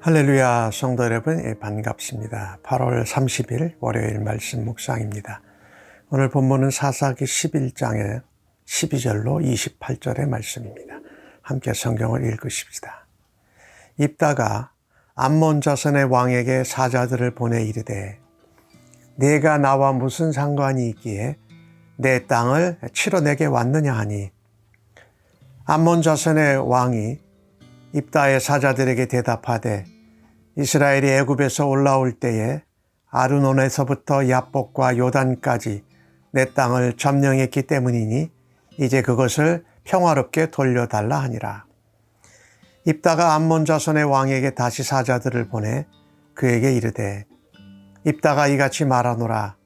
할렐루야, 성도 여러분, 반갑습니다. 8월 30일 월요일 말씀 묵상입니다. 오늘 본문은 사사기 11장의 12절로 28절의 말씀입니다. 함께 성경을 읽으십시다. 입다가 암몬 자손의 왕에게 사자들을 보내 이르되 네가 나와 무슨 상관이 있기에 내 땅을 치러 내게 왔느냐 하니 암몬 자손의 왕이 입다의 사자들에게 대답하되 이스라엘이 애굽에서 올라올 때에 아르논에서부터 야복과 요단까지 내 땅을 점령했기 때문이니 이제 그것을 평화롭게 돌려달라 하니라. 입다가 암몬 자손의 왕에게 다시 사자들을 보내 그에게 이르되 입다가 이같이 말하노라.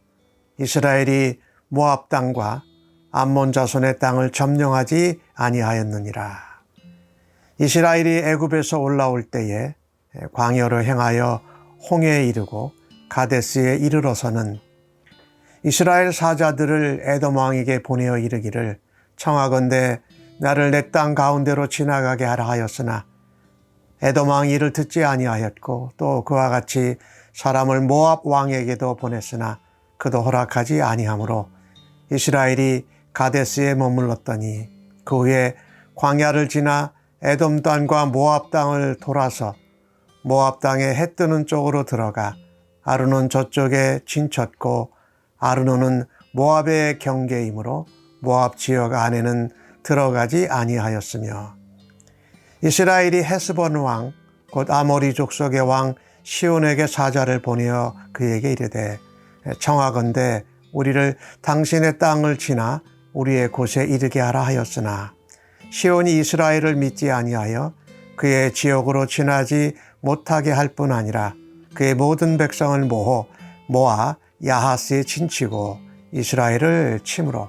이스라엘이 모압 땅과 암몬 자손의 땅을 점령하지 아니하였느니라. 이스라엘이 애굽에서 올라올 때에 광야로 행하여 홍해에 이르고 가데스에 이르러서는 이스라엘 사자들을 에돔 왕에게 보내어 이르기를 청하건대 나를 내 땅 가운데로 지나가게 하라 하였으나 에돔 왕이 이를 듣지 아니하였고 또 그와 같이 사람을 모압 왕에게도 보냈으나 그도 허락하지 아니하므로 이스라엘이 가데스에 머물렀더니 그 후에 광야를 지나 에돔 땅과 모압 땅을 돌아서 모압 땅에 해 뜨는 쪽으로 들어가 아르논 저쪽에 진쳤고 아르논은 모압의 경계이므로 모압 지역 안에는 들어가지 아니하였으며 이스라엘이 헤스본 왕 곧 아모리 족속의 왕 시온에게 사자를 보내어 그에게 이르되 청하건대 우리를 당신의 땅을 지나 우리의 곳에 이르게 하라 하였으나 시온이 이스라엘을 믿지 아니하여 그의 지역으로 지나지 못하게 할 뿐 아니라 그의 모든 백성을 모아 야하스에 진치고 이스라엘을 치므로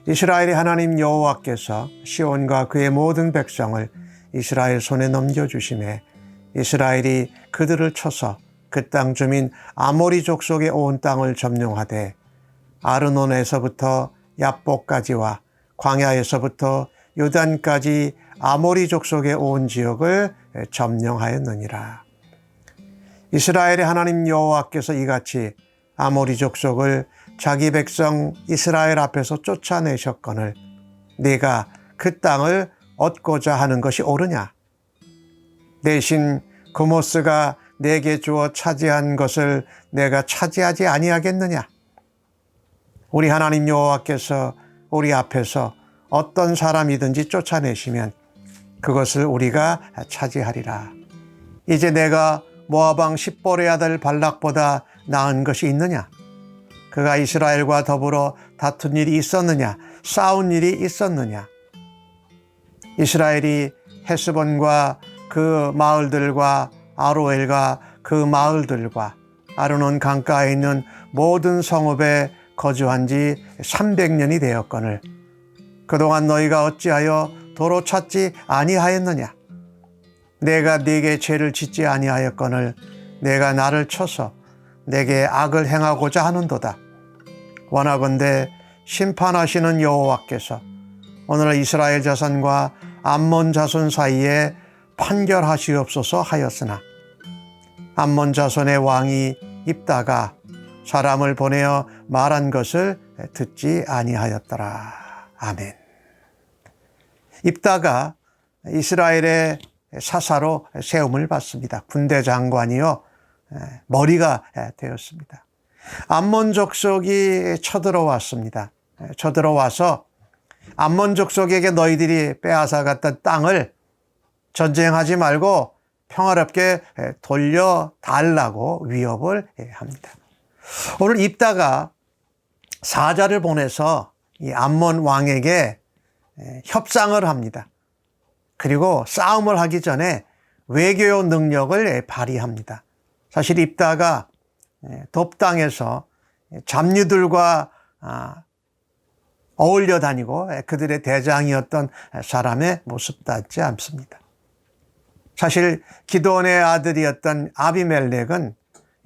이스라엘의 하나님 여호와께서 시온과 그의 모든 백성을 이스라엘 손에 넘겨주심에 이스라엘이 그들을 쳐서 그 땅 주민 아모리 족속의 온 땅을 점령하되 아르논에서부터 야복까지와 광야에서부터 요단까지 아모리 족속의 온 지역을 점령하였느니라. 이스라엘의 하나님 여호와께서 이같이 아모리 족속을 자기 백성 이스라엘 앞에서 쫓아내셨거늘 네가 그 땅을 얻고자 하는 것이 옳으냐? 대신 고모스가 내게 주어 차지한 것을 내가 차지하지 아니하겠느냐? 우리 하나님 여호와께서 우리 앞에서 어떤 사람이든지 쫓아내시면 그것을 우리가 차지하리라. 이제 내가 모압 왕 십볼의 아들 발락보다 나은 것이 있느냐? 그가 이스라엘과 더불어 다툰 일이 있었느냐? 싸운 일이 있었느냐? 이스라엘이 헤스본과 그 마을들과 아로엘과 그 마을들과 아르논 강가에 있는 모든 성읍에 거주한 지 300년이 되었거늘 그동안 너희가 어찌하여 도로 찾지 아니하였느냐? 내가 네게 죄를 짓지 아니하였거늘 내가 나를 쳐서 내게 악을 행하고자 하는도다. 원하건대 심판하시는 여호와께서 오늘 이스라엘 자손과 암몬 자손 사이에 판결하시옵소서 하였으나 암몬 자손의 왕이 입다가 사람을 보내어 말한 것을 듣지 아니하였더라. 아멘. 입다가 이스라엘의 사사로 세움을 받습니다. 군대 장관이요 머리가 되었습니다. 암몬 족속이 쳐들어왔습니다. 쳐들어와서 암몬 족속에게 너희들이 빼앗아갔던 땅을 전쟁하지 말고 평화롭게 돌려달라고 위협을 합니다. 오늘 입다가 사자를 보내서 이 암몬 왕에게 협상을 합니다. 그리고 싸움을 하기 전에 외교 능력을 발휘합니다. 사실 입다가 돕당에서 잡류들과 어울려 다니고 그들의 대장이었던 사람의 모습 같지 않습니다. 사실 기드온의 아들이었던 아비멜렉은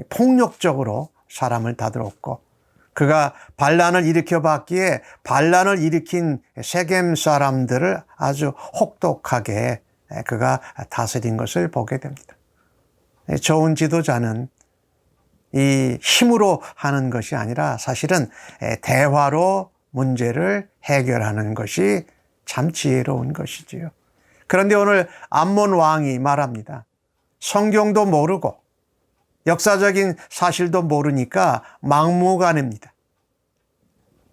폭력적으로 사람을 다스렸고 그가 반란을 일으켜봤기에 반란을 일으킨 세겜 사람들을 아주 혹독하게 그가 다스린 것을 보게 됩니다. 좋은 지도자는 이 힘으로 하는 것이 아니라 사실은 대화로 문제를 해결하는 것이 참 지혜로운 것이지요. 그런데 오늘 암몬 왕이 말합니다. 성경도 모르고 역사적인 사실도 모르니까 막무가내입니다.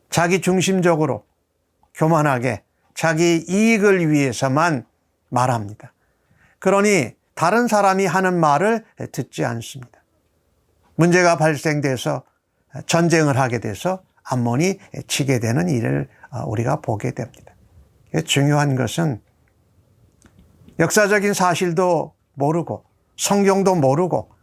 자기 중심적으로 교만하게 자기 이익을 위해서만 말합니다. 그러니 다른 사람이 하는 말을 듣지 않습니다. 문제가 발생돼서 전쟁을 하게 돼서 암몬이 지게 되는 일을 우리가 보게 됩니다. 중요한 것은 역사적인 사실도 모르고 성경도 모르고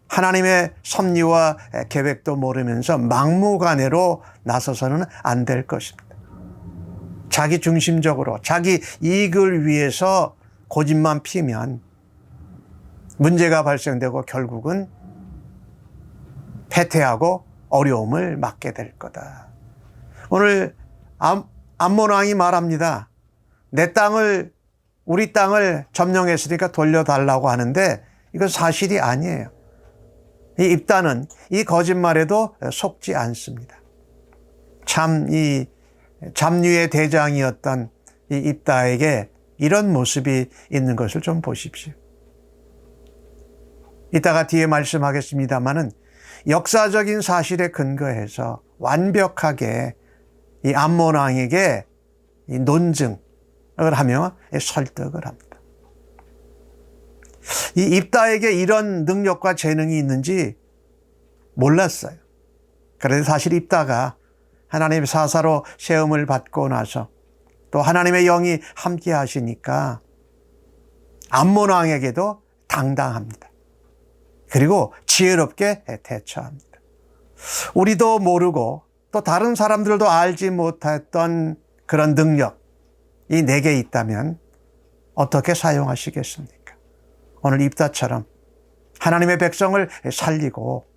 하나님의 섭리와 계획도 모르면서 막무가내로 나서서는 안 될 것입니다. 자기 중심적으로 자기 이익을 위해서 고집만 피면 문제가 발생되고 결국은 패퇴하고 어려움을 맞게 될 거다. 오늘 암몬 왕이 말합니다. 내 땅을 우리 땅을 점령했으니까 돌려달라고 하는데 이건 사실이 아니에요. 이 입다는 이 거짓말에도 속지 않습니다. 참 이 잡류의 대장이었던 이 입다에게 이런 모습이 있는 것을 좀 보십시오. 이따가 뒤에 말씀하겠습니다마는 역사적인 사실에 근거해서 완벽하게 이 암몬 왕에게 이 논증을 하며 설득을 합니다. 이 입다에게 이런 능력과 재능이 있는지 몰랐어요. 그런데 사실 입다가 하나님의 사사로 세움을 받고 나서 또 하나님의 영이 함께 하시니까 암몬 왕에게도 당당합니다. 그리고 지혜롭게 대처합니다. 우리도 모르고 또 다른 사람들도 알지 못했던 그런 능력, 이 내게 있다면 어떻게 사용하시겠습니까? 오늘 입다처럼 하나님의 백성을 살리고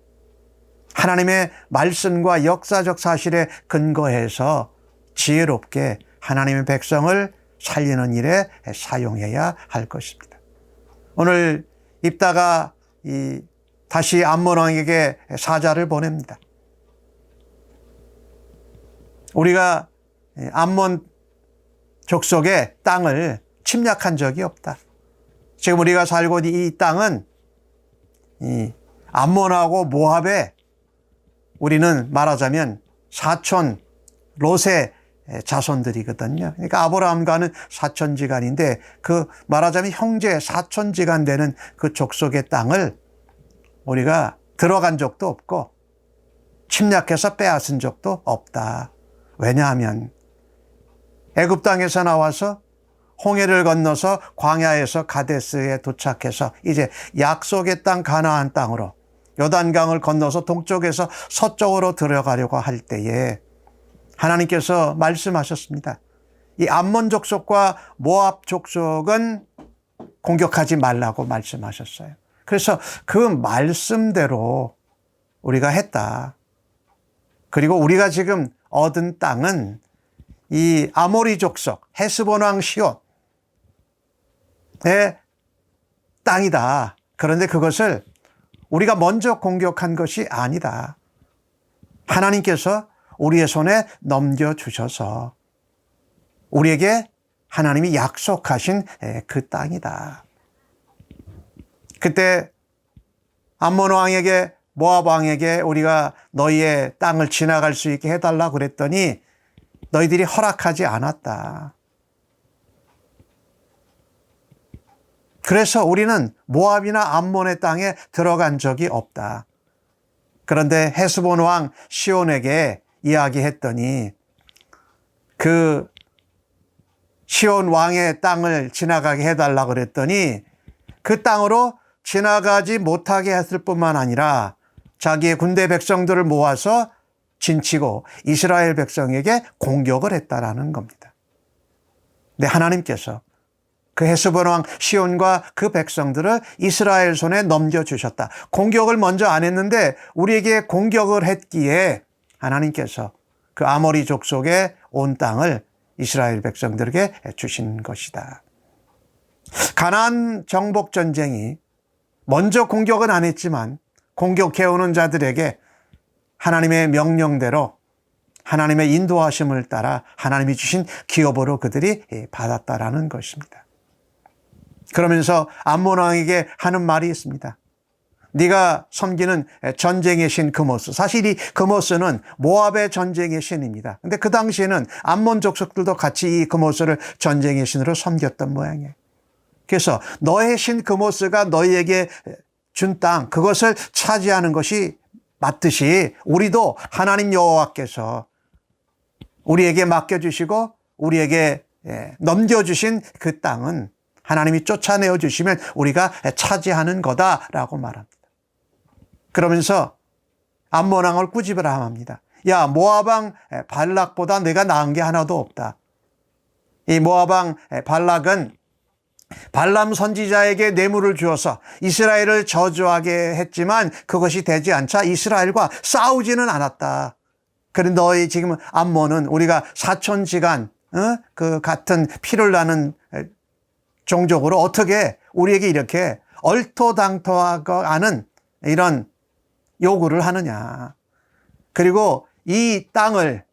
하나님의 말씀과 역사적 사실에 근거해서 지혜롭게 하나님의 백성을 살리는 일에 사용해야 할 것입니다. 오늘 입다가 다시 암몬 왕에게 사자를 보냅니다. 우리가 암몬 족속의 땅을 침략한 적이 없다. 지금 우리가 살고 있는 이 땅은 이 암몬하고 모압의 우리는 말하자면 사촌 롯의 자손들이거든요. 그러니까 아브라함과는 사촌지간인데 그 말하자면 형제 사촌지간 되는 그 족속의 땅을 우리가 들어간 적도 없고 침략해서 빼앗은 적도 없다. 왜냐하면 애굽 땅에서 나와서 홍해를 건너서 광야에서 가데스에 도착해서 이제 약속의 땅 가나안 땅으로 요단강을 건너서 동쪽에서 서쪽으로 들어가려고 할 때에 하나님께서 말씀하셨습니다. 이 암몬 족속과 모압 족속은 공격하지 말라고 말씀하셨어요. 그래서 그 말씀대로 우리가 했다. 그리고 우리가 지금 얻은 땅은 이 아모리 족속 헤스본 왕 시온의 땅이다. 그런데 그것을 우리가 먼저 공격한 것이 아니다. 하나님께서 우리의 손에 넘겨주셔서 우리에게 하나님이 약속하신 그 땅이다. 그때 암몬 왕에게 모압 왕에게 우리가 너희의 땅을 지나갈 수 있게 해달라고 그랬더니 너희들이 허락하지 않았다. 그래서 우리는 모압이나 암몬의 땅에 들어간 적이 없다. 그런데 헤스본 왕 시온에게 이야기했더니 그 시온 왕의 땅을 지나가게 해달라고 그랬더니 그 땅으로 지나가지 못하게 했을 뿐만 아니라 자기의 군대 백성들을 모아서 진치고 이스라엘 백성에게 공격을 했다라는 겁니다. 근데 하나님께서 그 헤스본 왕 시온과 그 백성들을 이스라엘 손에 넘겨주셨다. 공격을 먼저 안 했는데 우리에게 공격을 했기에 하나님께서 그 아모리 족속의 온 땅을 이스라엘 백성들에게 주신 것이다. 가나안 정복 전쟁이 먼저 공격은 안 했지만 공격해오는 자들에게 하나님의 명령대로 하나님의 인도하심을 따라 하나님이 주신 기업으로 그들이 받았다라는 것입니다. 그러면서 암몬 왕에게 하는 말이 있습니다. 네가 섬기는 전쟁의 신 그모스, 사실 이 그모스는 모압의 전쟁의 신입니다. 근데 그 당시에는 암몬 족속들도 같이 이 그모스를 전쟁의 신으로 섬겼던 모양이에요. 그래서 너의 신 그모스가 너희에게 준 땅, 그것을 차지하는 것이 맞듯이 우리도 하나님 여호와께서 우리에게 맡겨주시고 우리에게 넘겨주신 그 땅은 하나님이 쫓아내어 주시면 우리가 차지하는 거다라고 말합니다. 그러면서 암몬 왕을 꾸짖으라 합니다. 야, 모압 왕 발락보다 내가 나은 게 하나도 없다. 이 모압 왕 발락은 발람 선지자에게 뇌물을 주어서 이스라엘을 저주하게 했지만 그것이 되지 않자 이스라엘과 싸우지는 않았다. 그런데 너희 지금 암몬은 우리가 사촌지간 그 같은 피를 나는 종족으로 어떻게 우리에게 이렇게 얼토당토하는 이런 요구를 하느냐. 그리고 이 땅을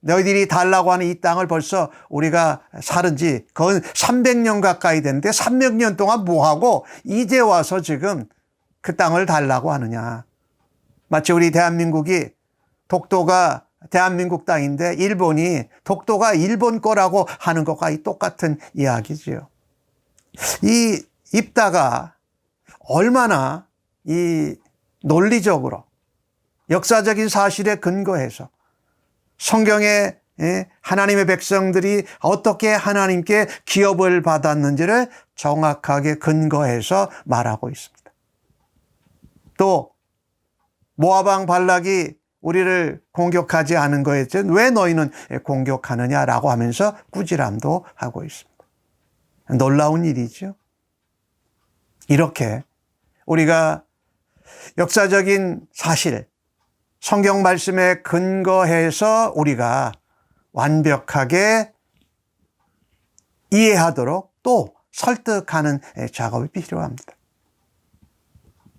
너희들이 달라고 하는 이 땅을 벌써 우리가 살은 지 거의 300년 가까이 됐는데 300년 동안 뭐하고 이제 와서 지금 그 땅을 달라고 하느냐. 마치 우리 대한민국이 독도가 대한민국 땅인데 일본이 독도가 일본 거라고 하는 것과 똑같은 이야기지요. 이 입다가 얼마나 이 논리적으로 역사적인 사실에 근거해서 성경에 하나님의 백성들이 어떻게 하나님께 기업을 받았는지를 정확하게 근거해서 말하고 있습니다. 또 모압 왕 발락이 우리를 공격하지 않은 거에 대해 왜 너희는 공격하느냐라고 하면서 꾸지람도 하고 있습니다. 놀라운 일이죠. 이렇게 우리가 역사적인 사실, 성경 말씀에 근거해서 우리가 완벽하게 이해하도록 또 설득하는 작업이 필요합니다.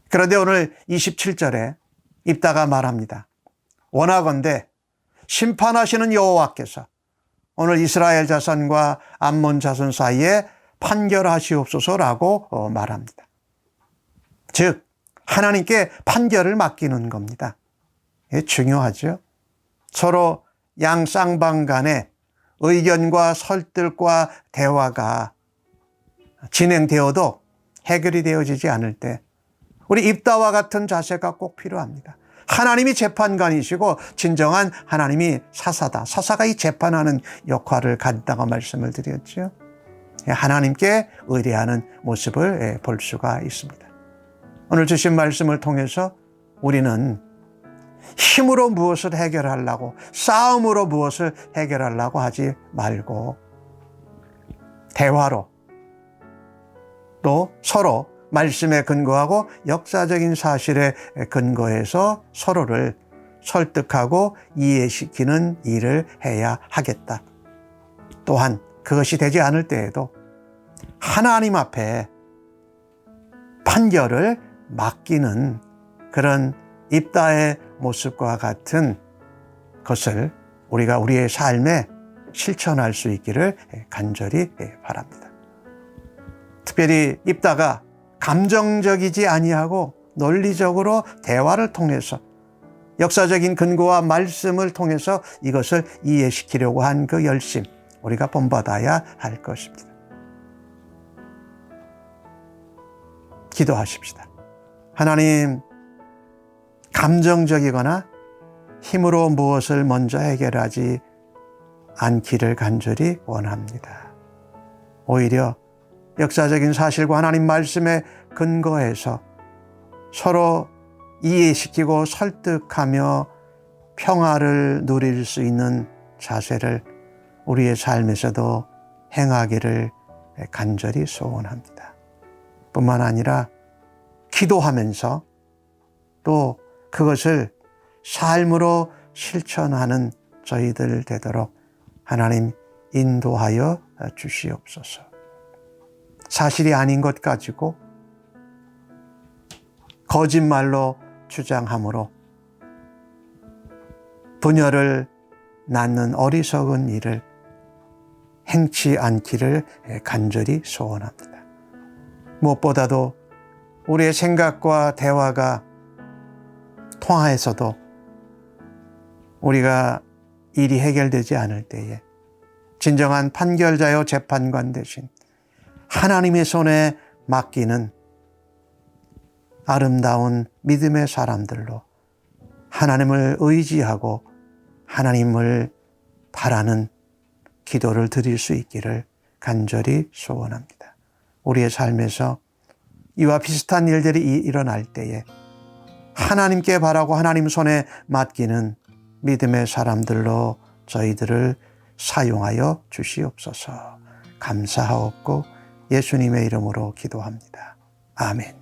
그런데 오늘 27절에 입다가 말합니다. 원하건대 심판하시는 여호와께서 오늘 이스라엘 자손과 암몬 자손 사이에 판결하시옵소서라고 말합니다. 즉 하나님께 판결을 맡기는 겁니다. 중요하죠. 서로 양쌍방 간의 의견과 설득과 대화가 진행되어도 해결이 되어지지 않을 때 우리 입다와 같은 자세가 꼭 필요합니다. 하나님이 재판관이시고 진정한 하나님이 사사다. 사사가 이 재판하는 역할을 갖다고 말씀을 드렸죠. 하나님께 의뢰하는 모습을 볼 수가 있습니다. 오늘 주신 말씀을 통해서 우리는 힘으로 무엇을 해결하려고, 싸움으로 무엇을 해결하려고 하지 말고 대화로 또 서로 말씀에 근거하고 역사적인 사실에 근거해서 서로를 설득하고 이해시키는 일을 해야 하겠다. 또한 그것이 되지 않을 때에도 하나님 앞에 판결을 맡기는 그런 입다의 모습과 같은 것을 우리가 우리의 삶에 실천할 수 있기를 간절히 바랍니다. 특별히 입다가 감정적이지 아니하고 논리적으로 대화를 통해서 역사적인 근거와 말씀을 통해서 이것을 이해시키려고 한 그 열심, 우리가 본받아야 할 것입니다. 기도하십시다. 하나님, 감정적이거나 힘으로 무엇을 먼저 해결하지 않기를 간절히 원합니다. 오히려 역사적인 사실과 하나님 말씀에 근거해서 서로 이해시키고 설득하며 평화를 누릴 수 있는 자세를 우리의 삶에서도 행하기를 간절히 소원합니다. 뿐만 아니라 기도하면서 또 그것을 삶으로 실천하는 저희들 되도록 하나님 인도하여 주시옵소서. 사실이 아닌 것 가지고 거짓말로 주장함으로 분열을 낳는 어리석은 일을 행치 않기를 간절히 소원합니다. 무엇보다도 우리의 생각과 대화가 통하에서도 우리가 일이 해결되지 않을 때에 진정한 판결자요 재판관 대신 하나님의 손에 맡기는 아름다운 믿음의 사람들로 하나님을 의지하고 하나님을 바라는 기도를 드릴 수 있기를 간절히 소원합니다. 우리의 삶에서 이와 비슷한 일들이 일어날 때에 하나님께 바라고 하나님 손에 맡기는 믿음의 사람들로 저희들을 사용하여 주시옵소서. 감사하옵고 예수님의 이름으로 기도합니다. 아멘.